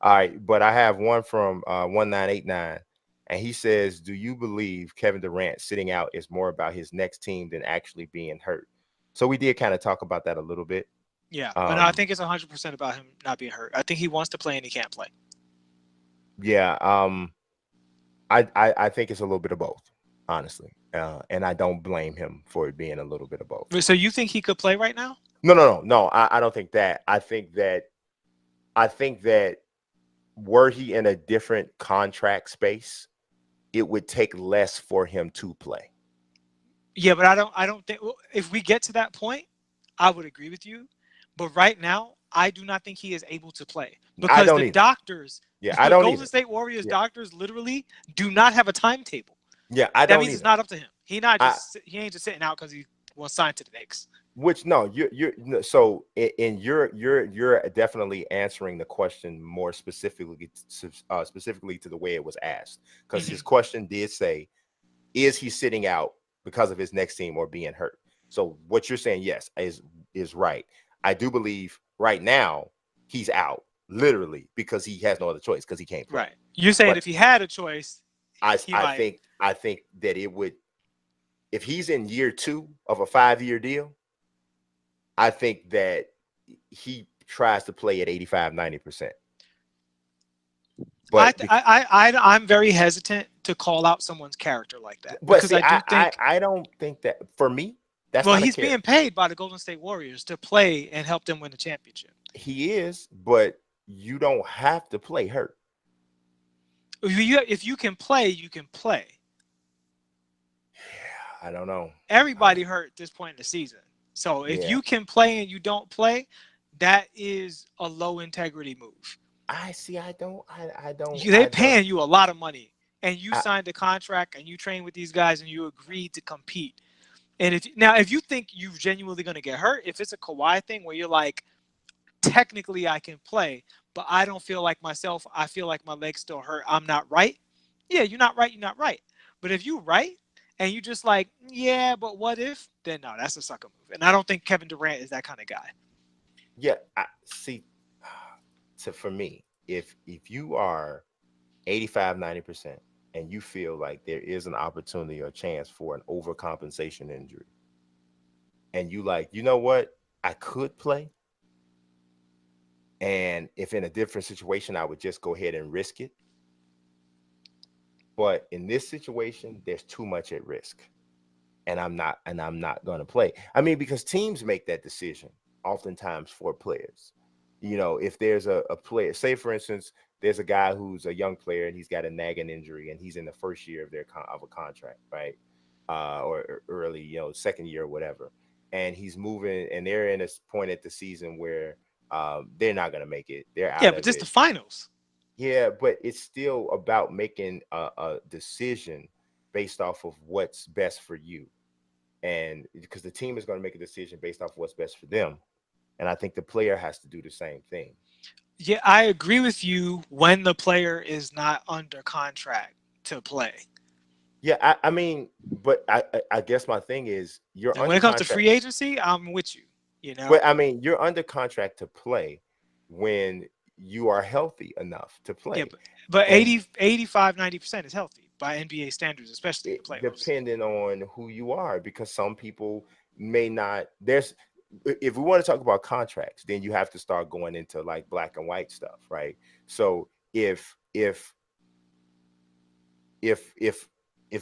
All right, but I have one from 1989, and he says, "Do you believe Kevin Durant sitting out is more about his next team than actually being hurt?" So we did kind of talk about that a little bit. Yeah, but I think it's 100% about him not being hurt. I think he wants to play and he can't play. Yeah, I think it's a little bit of both, honestly, and I don't blame him for it being a little bit of both. So you think he could play right now? No. I don't think that. I think that were he in a different contract space, it would take less for him to play. Yeah, but I don't think if we get to that point, I would agree with you. But right now, I do not think he is able to play I because don't the either. doctors, Yeah, I the don't Golden either. State Warriors Yeah, doctors literally do not have a timetable. yeah, I That don't means it's either. not up to him. I He ain't just sitting out because he wants signed to the Knicks. which no, you're no, so in you're definitely answering the question more specifically to the way it was asked, because his Hmm. question did say, is he sitting out because of his next team or being hurt? So what you're saying, yes, is right. I do believe right now he's out literally because he has no other choice because he can't play. Right. You're saying But if he had a choice, I he I might. think I think that it would, if he's in year 2 of a 5-year deal, I think that he tries to play at 85-90%. But I'm very hesitant to call out someone's character like that but because see, I do think, I don't think that, for me, that's well, not a he's care. being paid by the Golden State Warriors to play and help them win the championship. He is, but you don't have to play hurt. If you can play, you can play. Yeah, I don't know. Everybody hurt at this point in the season. So if Yeah, you can play and you don't play, that is a low integrity move. I see. I don't. I don't. They I don't. paying you a lot of money, and you I, signed a contract and you train with these guys and you agreed to compete. And if you think you're genuinely going to get hurt, if it's a Kawhi thing where you're like, technically I can play, but I don't feel like myself. I feel like my legs still hurt. I'm not right. Yeah, you're not right. You're not right. But if you right and you just like, yeah, but what if? Then no, that's a sucker move. And I don't think Kevin Durant is that kind of guy. yeah. I see. So for me, if you are 85-90% and you feel like there is an opportunity or chance for an overcompensation injury, and you like, you know what, I could play, and if in a different situation, I would just go ahead and risk it. But in this situation, there's too much at risk, and I'm not going to play. I mean, because teams make that decision oftentimes for players. If there's a player, say for instance, there's a guy who's a young player and he's got a nagging injury and he's in the first year of of a contract, right? Or early, second year or whatever, and he's moving, and they're in a point at the season where they're not going to make it. They're Yeah, out but of just the it. finals. Yeah, but it's still about making a decision based off of what's best for you, and because the team is going to make a decision based off of what's best for them, and I think the player has to do the same thing. Yeah, I agree with you when the player is not under contract to play. Yeah, I mean, but I guess my thing is, you're And when under it comes to contract. free agency, I'm with you. You But know, I mean, you're under contract to play when you are healthy enough to yeah, play, but and 85, 90% is healthy by NBA standards, especially in the playoffs. depending on who you are, because some people may not. If we want to talk about contracts, then you have to start going into like black and white stuff, right? So if if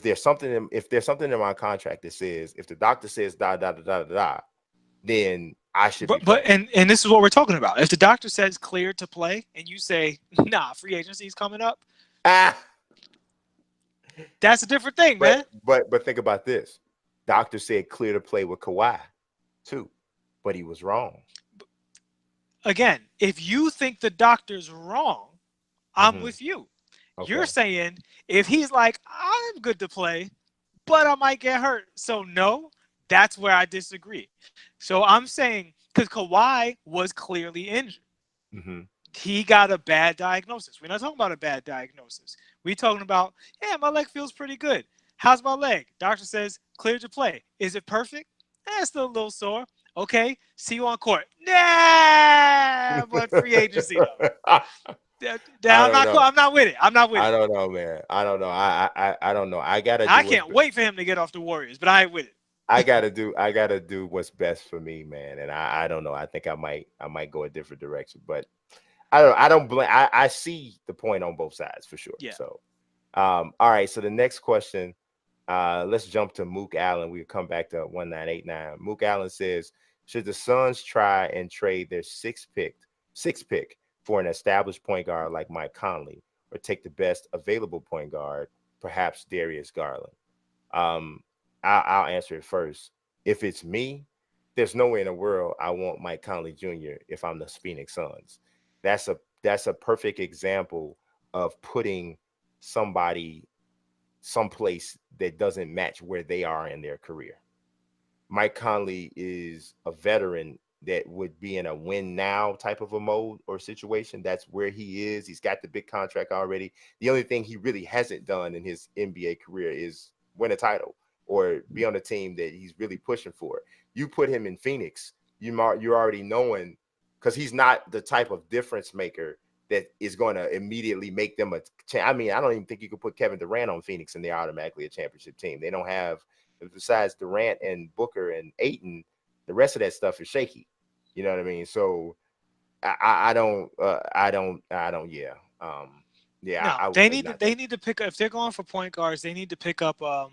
there's something in my contract that says, if the doctor says da da da da da da, then I should be But playing. and this is what we're talking about. If the doctor says clear to play and you say, nah, free agency is coming up, Ah, that's a different thing, man. but think about this. Doctor said clear to play with Kawhi too, but he was wrong. Again, if you think the doctor's wrong, I'm Hmm. with you. You're Okay. saying if he's like, I'm good to play, but I might get hurt. So no, that's where I disagree. So I'm saying because Kawhi was clearly injured. Hmm. He got a bad diagnosis. We're not talking about a bad diagnosis. We're talking about, yeah, my leg feels pretty good. How's my leg? Doctor says clear to play. Is it perfect? Still a little sore. Okay, see you on court. Nah, but free agency though. I don't know. I'm not with it. I'm not with I it. don't know, man. I don't know. I don't know. I gotta I do what's can't wait for him to get off the Warriors, but I ain't with it. I gotta do what's best for me, man. And I don't know. I think I might go a different direction, but I don't blame. I see the point on both sides for sure. Yeah. So, all right. So the next question, let's jump to Mook Allen. We'll come back to 1989. Mook Allen says, should the Suns try and trade their sixth pick for an established point guard like Mike Conley, or take the best available point guard, perhaps Darius Garland? Um, I'll answer it first. If it's me, there's no way in the world I want Mike Conley Jr. if I'm the Phoenix Suns. That's a perfect example of putting somebody someplace that doesn't match where they are in their career. Mike Conley is a veteran that would be in a win now type of a mode or situation. That's where he is. He's got the big contract already. The only thing he really hasn't done in his NBA career is win a title or be on a team that he's really pushing for. You put him in Phoenix, you're already knowing, because he's not the type of difference maker that is going to immediately make them I mean, I don't even think you could put Kevin Durant on Phoenix and they're automatically a championship team. They don't have, besides Durant and Booker and Ayton, the rest of that stuff is shaky. You know what I mean? So I don't, yeah. No, I would they say need to not they that. need to pick up if they're going for point guards. They need to pick up a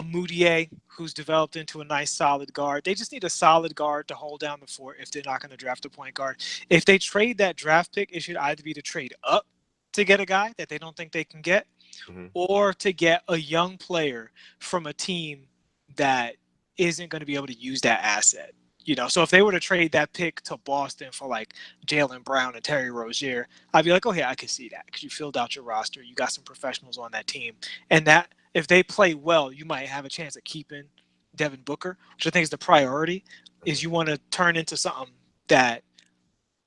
Moutier who's developed into a nice solid guard. They just need a solid guard to hold down the fort if they're not going to draft a point guard. If they trade that draft pick, it should either be to trade up to get a guy that they don't think they can get, Mm-hmm. or to get a young player from a team that isn't going to be able to use that asset. So if they were to trade that pick to Boston for like Jaylen Brown and Terry Rozier, I'd be like, okay, I can see that because you filled out your roster, you got some professionals on that team, and that if they play well, you might have a chance of keeping Devin Booker, which I think is the priority. Is you want to turn into something that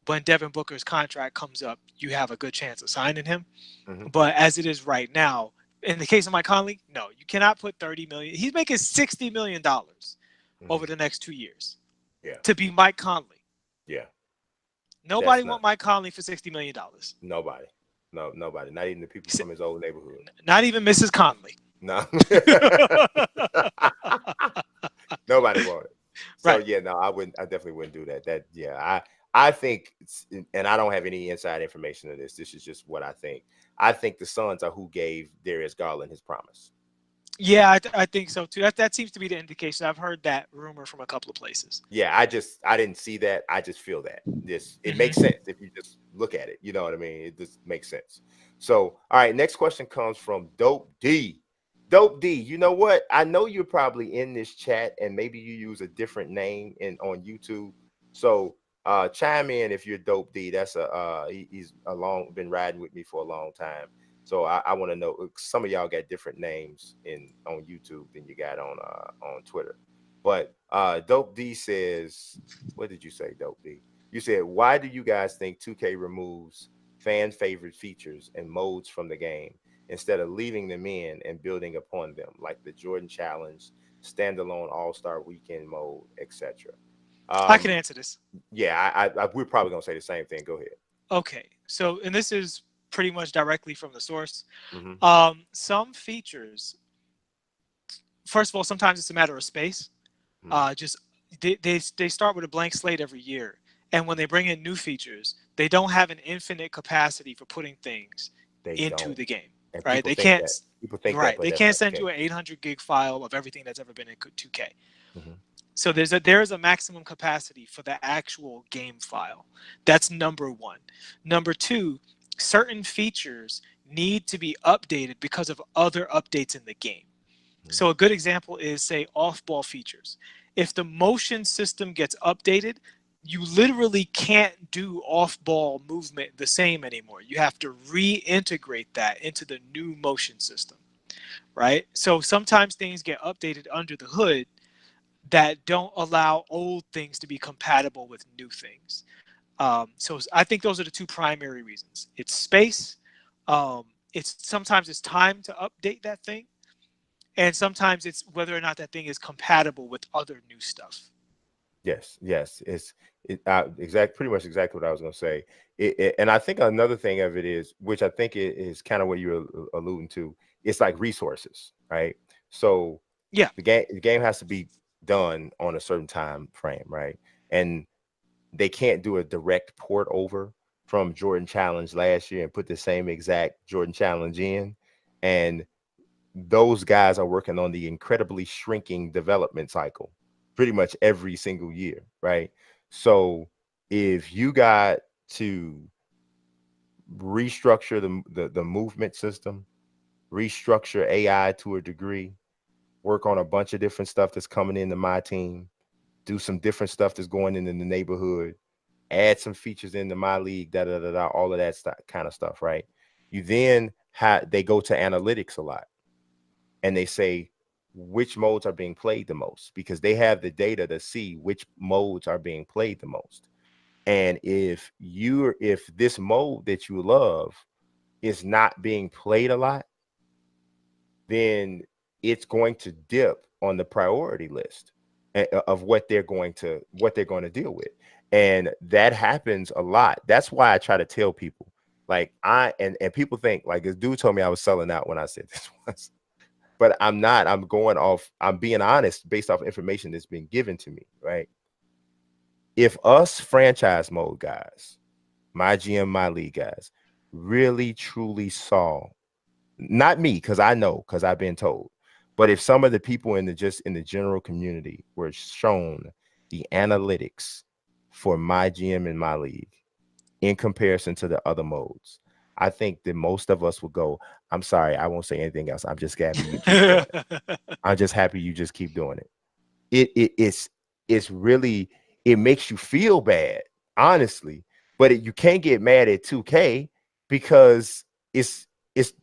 when Devin Booker's contract comes up, you have a good chance of signing him. Mm-hmm. But as it is right now, in the case of Mike Conley, no, you cannot put $30 million. He's making $60 million over Mm-hmm. the next 2 years Yeah. to be Mike Conley. Yeah. Nobody That's want not Mike Conley for $60 million. nobody. No, nobody. Not even the people from his old neighborhood. Not even Mrs. Conley. No. Nobody want it. So Right. yeah, no, I definitely wouldn't do that. I think and I don't have any inside information of this. This is just what I think. I think the Suns are who gave Darius Garland his promise. Yeah, I think so too. That seems to be the indication. I've heard that rumor from a couple of places. Yeah, I didn't see that. I just feel that. It makes Mm-hmm. sense if you just look at it. You know what I mean? It just makes sense. So, all right, next question comes from Dope D. Dope D, you know what? I know you're probably in this chat and maybe you use a different name on YouTube. So chime in if you're Dope D. That's he's been riding with me for a long time. So I want to know, some of y'all got different names on YouTube than you got on Twitter. But Dope D says, what did you say, Dope D? You said, why do you guys think 2K removes fan favorite features and modes from the game instead of leaving them in and building upon them, like the Jordan Challenge, standalone All-Star Weekend mode, etc.? I can answer this. Yeah, we're probably gonna say the same thing. Go ahead. Okay, so and this is pretty much directly from the source. Mm-hmm. Some features, first of all, sometimes it's a matter of space. Just they start with a blank slate every year, and when they bring in new features, they don't have an infinite capacity for putting things They into don't, the game. and Right? people They think can't. that. People think that, Right? but They that's can't not the send you case. an 800 gig file of everything that's ever been in 2K. Mm-hmm. So there is a maximum capacity for the actual game file. That's number one. Number two, certain features need to be updated because of other updates in the game. So a good example is, say, off-ball features. If the motion system gets updated, you literally can't do off-ball movement the same anymore. You have to reintegrate that into the new motion system, right? So sometimes things get updated under the hood that don't allow old things to be compatible with new things. So I think those are the two primary reasons. It's space. It's sometimes it's time to update that thing, and sometimes it's whether or not that thing is compatible with other new stuff. Yes. Pretty much exactly what I was going to say. And I think another thing of it is, which I think is kind of what you're alluding to. It's like resources, right? So Yeah. the game has to be done on a certain time frame, right? And they can't do a direct port over from Jordan Challenge last year and put the same exact Jordan Challenge in. And those guys are working on the incredibly shrinking development cycle pretty much every single year, right? So if you got to restructure the movement system, restructure AI to a degree, work on a bunch of different stuff that's coming into my team, do some different stuff that's going in the neighborhood, add some features into my league, all of that kind of stuff, right? You then they go to analytics a lot, and they say which modes are being played the most, because they have the data to see which modes are being played the most. And if this mode that you love is not being played a lot, then it's going to dip on the priority list of what they're going to deal with. And that happens a lot. That's why I try to tell people, like, and people think like this dude told me I was selling out when I said this once, but I'm not. I'm being honest based off information that's been given to me, right? If us franchise mode guys, my GM, my league guys, really truly saw, not me, because I know, because I've been told, but if some of the people in the general community were shown the analytics for my GM and my league in comparison to the other modes, I think that most of us will go, I'm sorry, I won't say anything else. I'm just happy you keep doing it. I'm just happy you just keep doing it. It's really, it makes you feel bad, honestly, but you can't get mad at 2K because it's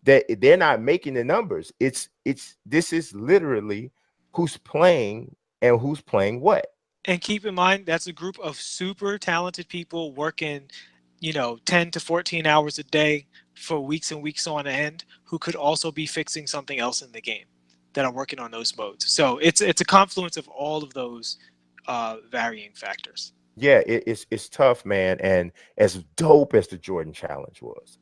that they're not making the numbers. This is literally who's playing and who's playing what. And keep in mind, that's a group of super talented people working, 10 to 14 hours a day for weeks and weeks on end, who could also be fixing something else in the game, that are working on those modes. So it's a confluence of all of those varying factors. Yeah, it's tough, man. And as dope as the Jordan Challenge was,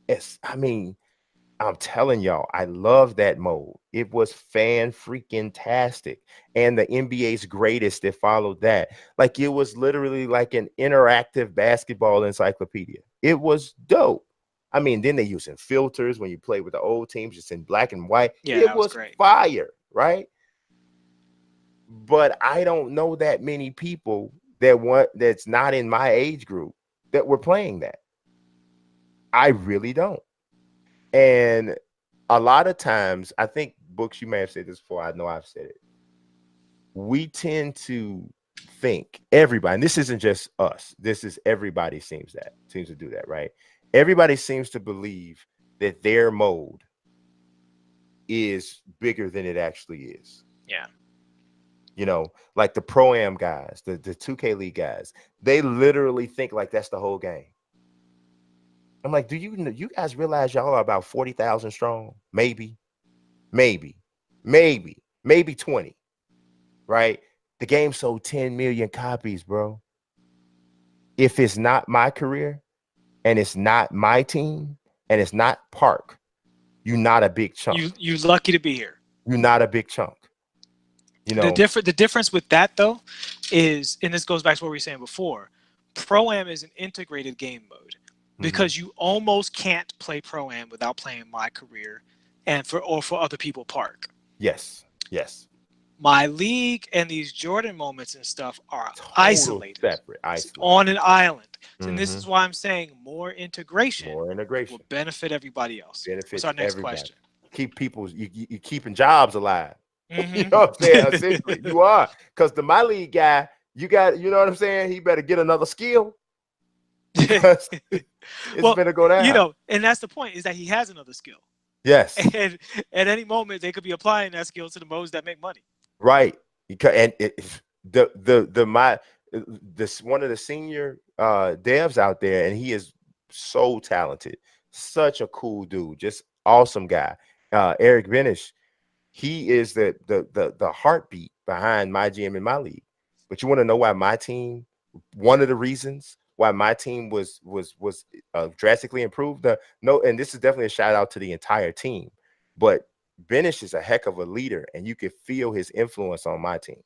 I'm telling y'all, I love that mode. It was fan freaking tastic. And the NBA's greatest that followed that. Like, it was literally like an interactive basketball encyclopedia. It was dope. I mean, then they using filters when you play with the old teams, just in black and white. Yeah, It that was was great. fire, right? But I don't know that many people that's not in my age group that were playing that. I really don't. And a lot of times, I think, Books, you may have said this before, I know I've said it, we tend to think, everybody, and this isn't just us, this is everybody seems to do that, right? Everybody seems to believe that their mode is bigger than it actually is. Yeah. Like the Pro-Am guys, the 2K League guys, they literally think like that's the whole game. I'm like, do you guys realize y'all are about 40,000 strong? Maybe 20, right? The game sold 10 million copies, bro. If it's not my career and it's not my team and it's not Park, you're not a big chunk. You're lucky to be here. You're not a big chunk. The difference with that, though, is, and this goes back to what we were saying before, Pro-Am is an integrated game mode, because you almost can't play Pro-Am without playing My Career and for other people Park. Yes. My league and these Jordan moments and stuff are Total isolated, separate, on an island. And this is why I'm saying more integration will benefit everybody else. What's our next question? Keep people, you keeping jobs alive. You know what I'm saying? Essentially, you are, because the My League guy, you know what I'm saying? He better get another skill. It's better go down. And that's the point, is that he has another skill. Yes. And at any moment, they could be applying that skill to the modes that make money. Right. And one of the senior devs out there, and he is so talented, such a cool dude, just awesome guy. Eric Benish, he is the heartbeat behind my GM in my league. But you want to know why my team? One of the reasons why my team was drastically improved. No, and this is definitely a shout out to the entire team. But Benish is a heck of a leader, and you could feel his influence on my team.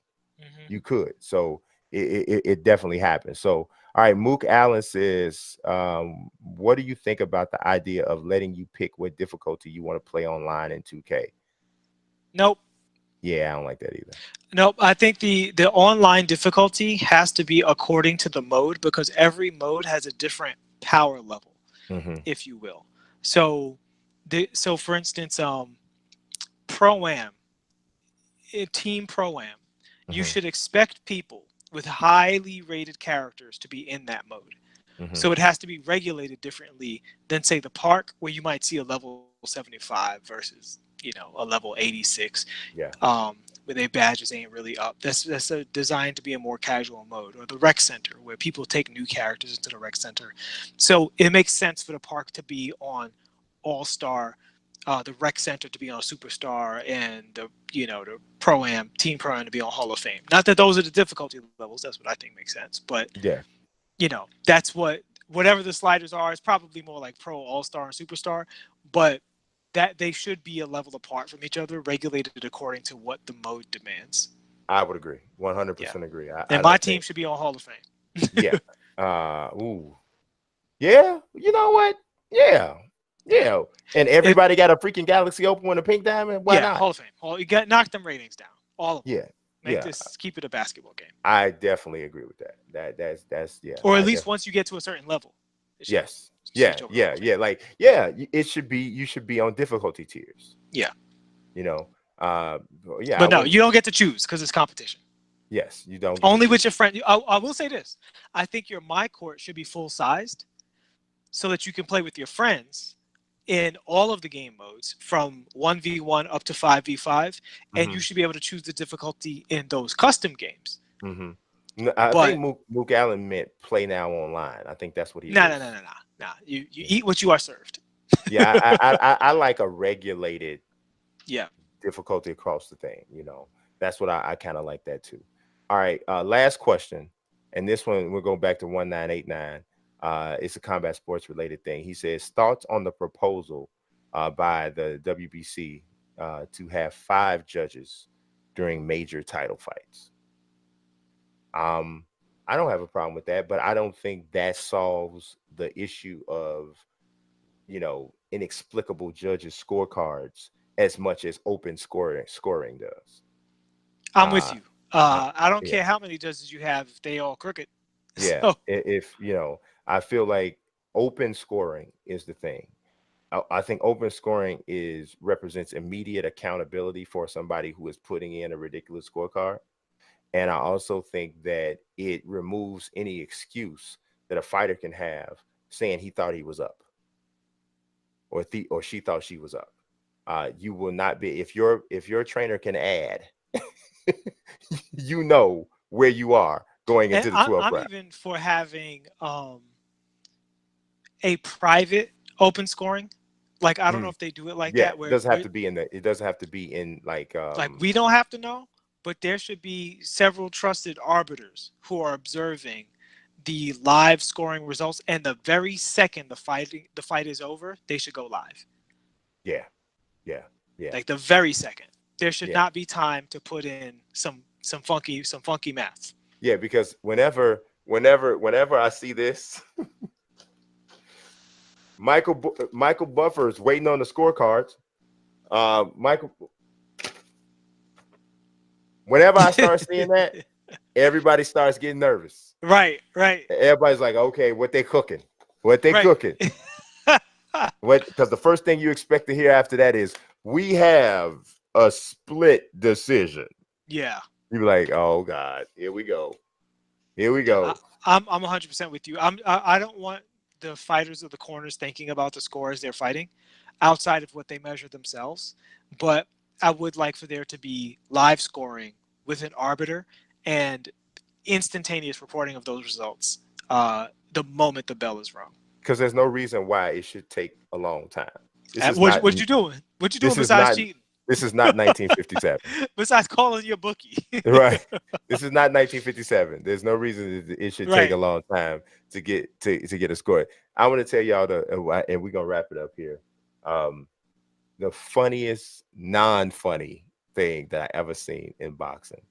You could. So it definitely happened. So, all right, Mook Allen says, what do you think about the idea of letting you pick what difficulty you want to play online in 2K? Nope. Yeah, I don't like that either. Nope. I think the online difficulty has to be according to the mode, because every mode has a different power level, if you will. So for instance, Pro-Am, Team Pro-Am, you should expect people with highly rated characters to be in that mode. So it has to be regulated differently than, say, the park, where you might see a level 75 versus, a level 86. Yeah. Where their badges ain't really up. That's designed to be a more casual mode. Or the rec center, where people take new characters into the rec center. So it makes sense for the park to be on All-Star, the rec center to be on Superstar, and the Pro-Am, Team Pro-Am to be on Hall of Fame. Not that those are the difficulty levels. That's what I think makes sense. But yeah, that's whatever the sliders are. It's probably more like Pro, All-Star, and Superstar. But that they should be a level apart from each other, regulated according to what the mode demands. I would agree. 100% agree. And my team should be on Hall of Fame. Yeah. Ooh. Yeah. You know what? Yeah. Yeah. And everybody got a freaking Galaxy Open with a pink diamond. Why not? Hall of Fame. You got knock them ratings down. All of them. Yeah. Keep it a basketball game. I definitely agree with that. That's yeah. Or at least once you get to a certain level. Yes. Yeah. Like, it should be, you should be on difficulty tiers. Yeah. But no, you don't get to choose because it's competition. Yes, you don't. Only with your friend. I will say this. I think your My Court should be full-sized so that you can play with your friends in all of the game modes from 1v1 up to 5v5, and you should be able to choose the difficulty in those custom games. I think Mook Allen meant play now online. I think that's what he. No. You eat what you are served. Yeah, I like a regulated difficulty across the thing. That's what I kind of like that too. All right, last question, and this one we're going back to 1989. It's a combat sports related thing. He says, thoughts on the proposal by the WBC to have 5 judges during major title fights. I don't have a problem with that, but I don't think that solves the issue of, inexplicable judges' scorecards as much as open scoring does. I'm with you. I don't care how many judges you have if they all crooked. Yeah. So. If I feel like open scoring is the thing. I think open scoring represents immediate accountability for somebody who is putting in a ridiculous scorecard. And I also think that it removes any excuse that a fighter can have saying he thought he was up or she thought she was up. You will not be, if your trainer can add, where you are going into the 12th round. I'm even for having a private open scoring. Like, I don't know if they do it like that. Where it doesn't have to be in like we don't have to know, but there should be several trusted arbiters who are observing the live scoring results, and the very second the fight is over, they should go live. Yeah. Like the very second. There should not be time to put in some funky math. Yeah, because whenever I see this, Michael Buffer is waiting on the scorecards. Whenever I start seeing that, everybody starts getting nervous. Right. Everybody's like, okay, what they cooking? Cooking? Because the first thing you expect to hear after that is, we have a split decision. Yeah. You're like, oh God, here we go. I'm 100% with you. I don't want the fighters or the corners thinking about the score as they're fighting outside of what they measure themselves. But I would like for there to be live scoring with an arbiter and instantaneous reporting of those results the moment the bell is rung. Because there's no reason why it should take a long time. What you doing? What you doing besides cheating? This is not 1957. Besides calling your bookie. Right. This is not 1957. There's no reason it should take a Right. long time to get a score. I want to tell y'all and we're gonna wrap it up here. The funniest non-funny thing that I ever seen in boxing.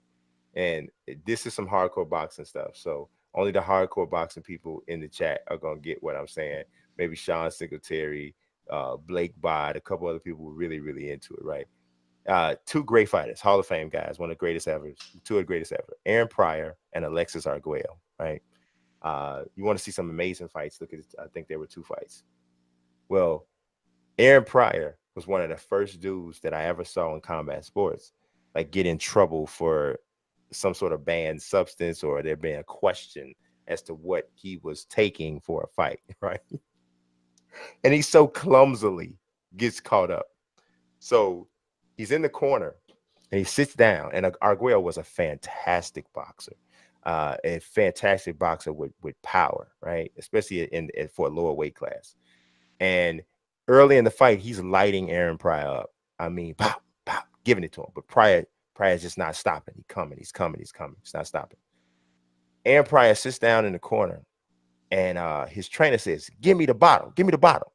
And this is some hardcore boxing stuff. So only the hardcore boxing people in the chat are gonna get what I'm saying. Maybe Sean Singletary, Blake Bod, a couple other people were really, really into it, right? Two great fighters, Hall of Fame guys, one of the greatest ever, two of the greatest ever, Aaron Pryor and Alexis Arguello, right? You want to see some amazing fights? Look at, I think there were two fights. Well, Aaron Pryor was one of the first dudes that I ever saw in combat sports, like get in trouble for some sort of banned substance or there being a question as to what he was taking for a fight, right? And he so clumsily gets caught up. So he's in the corner and he sits down. And Arguello was a fantastic boxer, a fantastic boxer with power, right? Especially in for a lower weight class. And early in the fight, he's lighting Aaron Pryor up. I mean, pop, pop, giving it to him. But Pryor's just not stopping. He's coming. He's not stopping. Aaron Pryor sits down in the corner, and his trainer says, "Give me the bottle. Give me the bottle."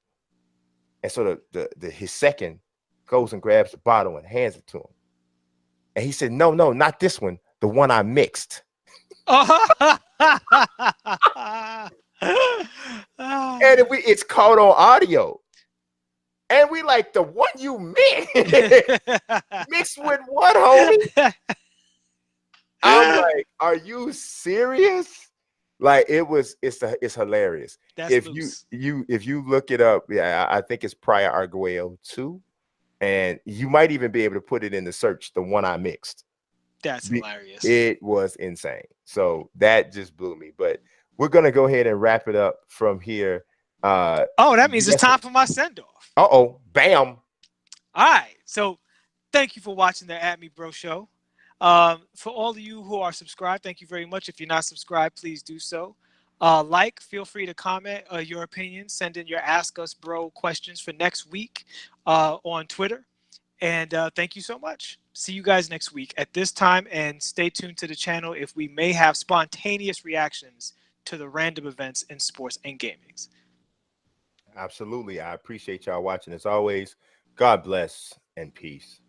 And so his second goes and grabs the bottle and hands it to him. And he said, "No, not this one. The one I mixed." And it's caught on audio. And we like, the one you mixed with what, homie? I'm like, are you serious? Like it's hilarious. That's if loose. if you look it up, yeah, I think it's Pryor Arguello 2. And you might even be able to put it in the search, the one I mixed. That's hilarious. It was insane. So that just blew me. But we're gonna go ahead and wrap it up from here. Oh, that means it's time for my send-off. Uh-oh, bam. All right. So thank you for watching the At Me Bro Show. For all of you who are subscribed, thank you very much. If you're not subscribed, please do so. Feel free to comment your opinion. Send in your Ask Us Bro questions for next week on Twitter. And thank you so much. See you guys next week at this time. And stay tuned to the channel if we may have spontaneous reactions to the random events in sports and gaming. Absolutely. I appreciate y'all watching as always. God bless and peace.